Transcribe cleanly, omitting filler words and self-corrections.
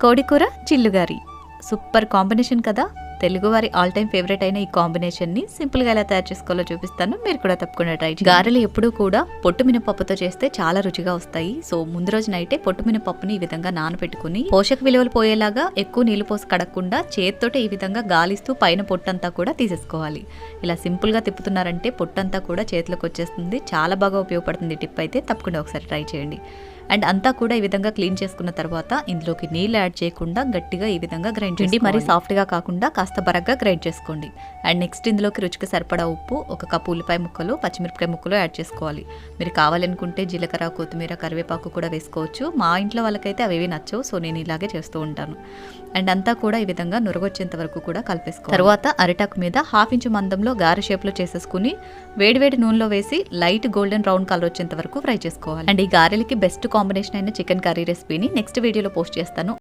కోడికూర చిల్లుగారి super combination కదా. తెలుగువారి all time favourite అయిన ఈ కాంబినేషన్ ని సింపుల్ గా ఎలా తయారు చేసుకోవాలో చూపిస్తాను. మీరు కూడా తప్పకుండా ట్రై చేయండి. గారెలు ఎప్పుడూ కూడా పొట్టు మినపప్పుతో చేస్తే చాలా రుచిగా వస్తాయి. సో ముందు రోజు నైటే పొట్టు మినపప్పుని ఈ విధంగా నానబెట్టుకుని పోషక విలువలు పోయేలాగా ఎక్కువ నీళ్లు పోసి కడగకుండా చేత్తోటే ఈ విధంగా గాలిస్తూ పైన పొట్టంతా కూడా తీసేసుకోవాలి. ఇలా సింపుల్ గా తిప్పుతున్నారంటే పొట్టంతా కూడా చేతిలోకి వచ్చేస్తుంది. చాలా బాగా ఉపయోగపడుతుంది టిప్ అయితే, తప్పకుండా ఒకసారి ట్రై చేయండి. అండ్ అంతా కూడా ఈ విధంగా క్లీన్ చేసుకున్న తర్వాత ఇందులోకి నీళ్ళు యాడ్ చేయకుండా గట్టిగా ఈ విధంగా గ్రైండ్ చేయండి. మరీ సాఫ్ట్గా కాకుండా కాస్త బరగ్గా గ్రైండ్ చేసుకోండి. అండ్ నెక్స్ట్ ఇందులోకి రుచికి సరిపడా ఉప్పు, 1 కప్పు ఉల్లిపాయ ముక్కలు, పచ్చిమిరపకాయ ముక్కలు యాడ్ చేసుకోవాలి. మీరు కావాలనుకుంటే జీలకర్ర, కొత్తిమీర, కరివేపాకు కూడా వేసుకోవచ్చు. మా ఇంట్లో వాళ్ళకైతే అవేవి నచ్చవు, సో నేను ఇలాగే చేస్తూ ఉంటాను. అండ్ అంతా కూడా ఈ విధంగా నురగొచ్చేంత వరకు కూడా కలిపేసుకోవాలి. తర్వాత అరిటాకు మీద 1/2 ఇంచు మందంలో గారె షేప్లో చేసేసుకుని వేడివేడి నూనెలో వేసి లైట్ గోల్డెన్ బ్రౌన్ కలర్ వచ్చేంత వరకు ఫ్రై చేసుకోవాలి. అండ్ ఈ గారెలకి బెస్ట్ కాంబినేషన్ అయిన చికెన్ కర్రీ రెసిపీని నెక్స్ట్ వీడియోలో పోస్ట్ చేస్తాను.